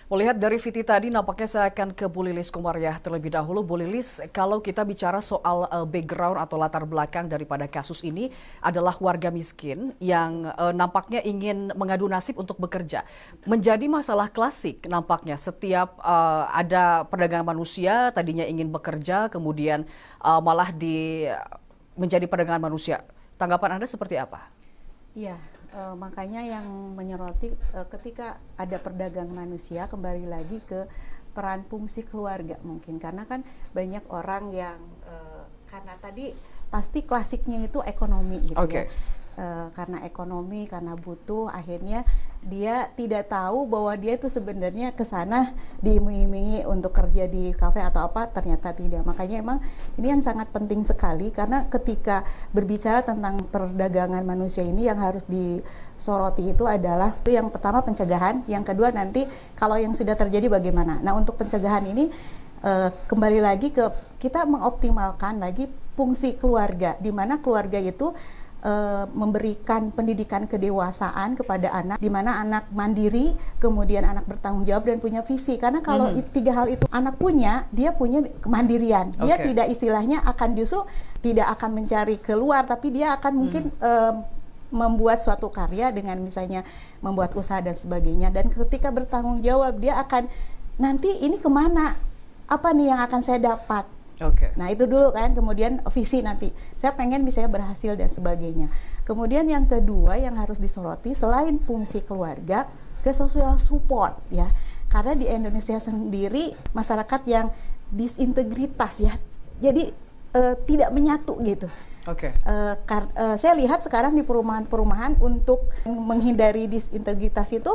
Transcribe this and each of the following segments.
Melihat dari Viti tadi, nampaknya saya akan ke Bu Lilis Komariah terlebih dahulu. Bu Lilis, kalau kita bicara soal background atau latar belakang daripada kasus ini adalah warga miskin yang nampaknya ingin mengadu nasib untuk bekerja. Menjadi masalah klasik nampaknya setiap ada perdagangan manusia tadinya ingin bekerja, kemudian malah menjadi perdagangan manusia. Tanggapan Anda seperti apa? Iya, makanya yang menyoroti ketika ada perdagangan manusia, kembali lagi ke peran fungsi keluarga mungkin, karena kan banyak orang yang karena tadi pasti klasiknya itu ekonomi gitu ya. Karena ekonomi, karena butuh, akhirnya dia tidak tahu bahwa dia itu sebenarnya ke sana diiming-imingi untuk kerja di kafe atau apa, ternyata tidak. Makanya emang ini yang sangat penting sekali, karena ketika berbicara tentang perdagangan manusia ini yang harus disoroti itu adalah itu yang pertama pencegahan, yang kedua nanti kalau yang sudah terjadi bagaimana. Nah, untuk pencegahan ini kembali lagi ke kita mengoptimalkan lagi fungsi keluarga, di mana keluarga itu memberikan pendidikan kedewasaan kepada anak, di mana anak mandiri, kemudian anak bertanggung jawab dan punya visi. Karena kalau tiga hal itu anak punya, dia punya kemandirian. Dia tidak istilahnya akan justru tidak akan mencari keluar, tapi dia akan mungkin membuat suatu karya dengan misalnya membuat usaha dan sebagainya. Dan ketika bertanggung jawab, dia akan nanti ini kemana? Apa nih yang akan saya dapat? Nah itu dulu kan, kemudian visi nanti saya pengen misalnya berhasil dan sebagainya. Kemudian yang kedua yang harus disoroti selain fungsi keluarga, ke social support ya, karena di Indonesia sendiri masyarakat yang disintegritas ya, jadi tidak menyatu gitu. Saya lihat sekarang di perumahan-perumahan untuk menghindari disintegritas itu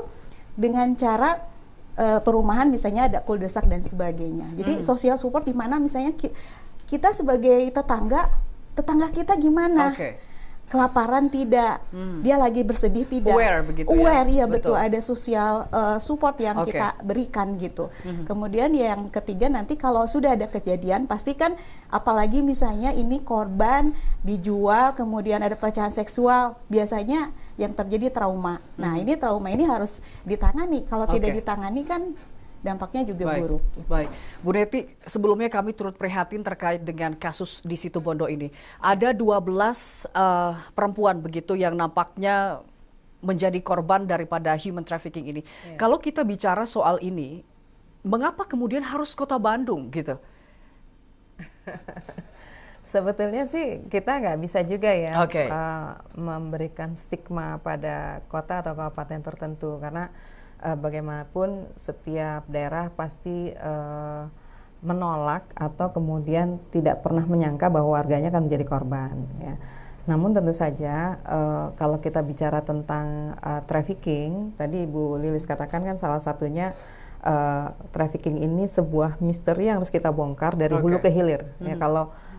dengan cara perumahan misalnya ada kuldesak dan sebagainya. Jadi social support di mana misalnya kita sebagai tetangga kita gimana? Kelaparan tidak, dia lagi bersedih tidak, aware begitu aware ya? Iya betul, ada social support yang kita berikan gitu. Kemudian yang ketiga nanti kalau sudah ada kejadian pastikan, apalagi misalnya ini korban dijual kemudian ada pelecehan seksual, biasanya yang terjadi trauma. Nah ini trauma ini harus ditangani, kalau tidak ditangani kan dampaknya juga buruk. Baik, Bu Neti, sebelumnya kami turut prihatin terkait dengan kasus di Situbondo ini. Ada 12 perempuan begitu yang nampaknya menjadi korban daripada human trafficking ini. Kalau kita bicara soal ini, mengapa kemudian harus Kota Bandung gitu? Sebetulnya sih kita nggak bisa juga ya memberikan stigma pada kota atau kabupaten tertentu, karena bagaimanapun setiap daerah pasti menolak atau kemudian tidak pernah menyangka bahwa warganya akan menjadi korban ya. Namun tentu saja kalau kita bicara tentang trafficking, tadi Ibu Lilis katakan kan salah satunya trafficking ini sebuah misteri yang harus kita bongkar dari hulu ke hilir ya.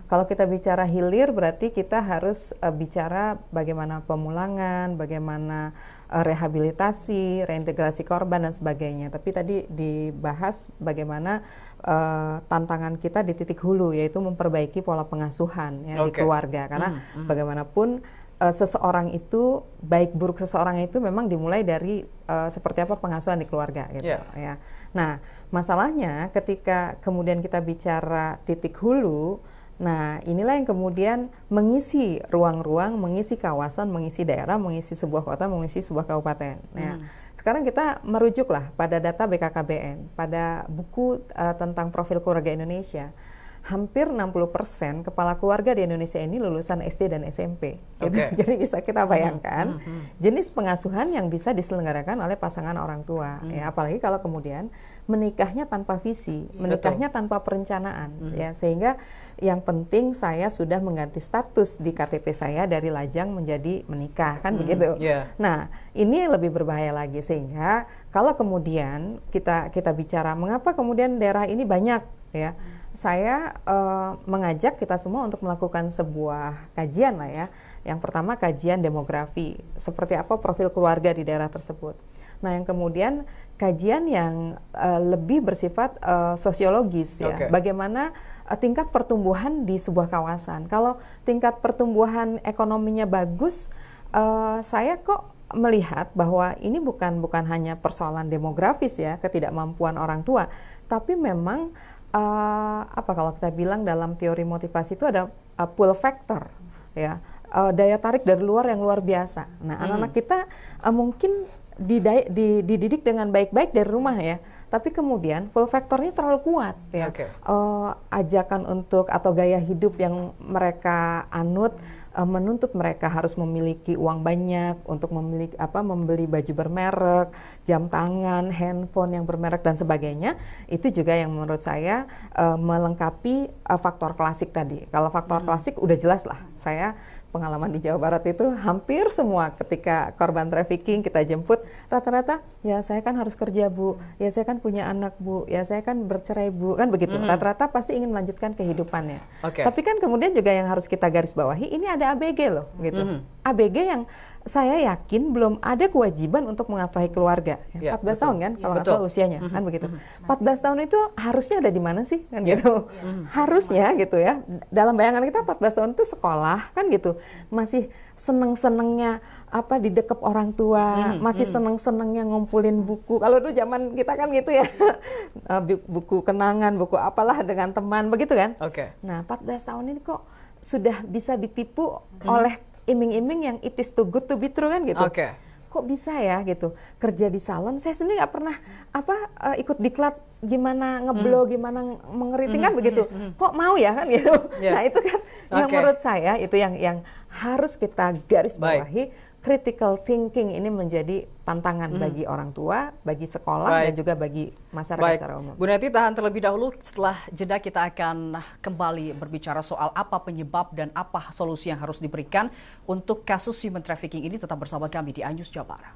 Kalau kita bicara hilir berarti kita harus bicara bagaimana pemulangan, bagaimana rehabilitasi, reintegrasi korban dan sebagainya. Tapi tadi dibahas bagaimana tantangan kita di titik hulu, yaitu memperbaiki pola pengasuhan ya, di keluarga. Karena bagaimanapun seseorang itu, baik buruk seseorang itu memang dimulai dari seperti apa pengasuhan di keluarga gitu ya. Nah, masalahnya ketika kemudian kita bicara titik hulu, nah inilah yang kemudian mengisi ruang-ruang, mengisi kawasan, mengisi daerah, mengisi sebuah kota, mengisi sebuah kabupaten. Nah, sekarang kita merujuklah pada data BKKBN, pada buku tentang profil keluarga Indonesia. Hampir 60% kepala keluarga di Indonesia ini lulusan SD dan SMP. Gitu. Jadi bisa kita bayangkan jenis pengasuhan yang bisa diselenggarakan oleh pasangan orang tua. Ya, apalagi kalau kemudian menikahnya tanpa visi, menikahnya tanpa perencanaan. Ya, sehingga yang penting saya sudah mengganti status di KTP saya dari lajang menjadi menikah, kan begitu. Nah, ini lebih berbahaya lagi, sehingga kalau kemudian kita bicara mengapa kemudian daerah ini banyak ya. Saya mengajak kita semua untuk melakukan sebuah kajian lah ya. Yang pertama kajian demografi, seperti apa profil keluarga di daerah tersebut. Nah yang kemudian kajian yang lebih bersifat sosiologis ya, bagaimana tingkat pertumbuhan di sebuah kawasan. Kalau tingkat pertumbuhan ekonominya bagus, saya kok melihat bahwa ini bukan hanya persoalan demografis ya, ketidakmampuan orang tua, tapi memang apa kalau kita bilang dalam teori motivasi itu ada pull factor ya, daya tarik dari luar yang luar biasa. Nah, anak-anak kita mungkin dididik dengan baik-baik dari rumah ya, tapi kemudian pull factornya terlalu kuat ya. Ajakan untuk atau gaya hidup yang mereka anut menuntut mereka harus memiliki uang banyak untuk membeli baju bermerek, jam tangan, handphone yang bermerek dan sebagainya. Itu juga yang menurut saya melengkapi faktor klasik tadi. Kalau faktor klasik udah jelas lah, saya pengalaman di Jawa Barat itu hampir semua ketika korban trafficking kita jemput, rata-rata ya saya kan harus kerja Bu, ya saya kan punya anak Bu, ya saya kan bercerai Bu, kan begitu. Rata-rata pasti ingin melanjutkan kehidupannya. Tapi kan kemudian juga yang harus kita garis bawahi, ini ada ABG loh gitu. ABG yang saya yakin belum ada kewajiban untuk mengafkahi keluarga. 14 tahun kan kalau nggak salah usianya, kan begitu. 14 tahun itu harusnya ada di mana sih kan gitu. Harusnya gitu ya. Dalam bayangan kita 14 tahun itu sekolah kan gitu. Masih seneng-senengnya didekep orang tua, masih seneng-senengnya ngumpulin buku. Kalau dulu zaman kita kan gitu ya. Buku kenangan, buku apalah dengan teman begitu kan. Nah, 14 tahun ini kok sudah bisa ditipu oleh iming-iming yang it is too good to be true kan gitu. Kok bisa ya gitu, kerja di salon, saya sendiri nggak pernah ikut diklat gimana ngeblow, gimana mengeriting kan begitu. Kok mau ya kan gitu. Nah itu kan yang menurut saya itu yang harus kita garis bawahi. Critical thinking ini menjadi tantangan bagi orang tua, bagi sekolah, dan juga bagi masyarakat secara umum. Bu Neti, tahan terlebih dahulu. Setelah jeda kita akan kembali berbicara soal apa penyebab dan apa solusi yang harus diberikan untuk kasus human trafficking ini. Tetap bersama kami di iNews Jawa Barat.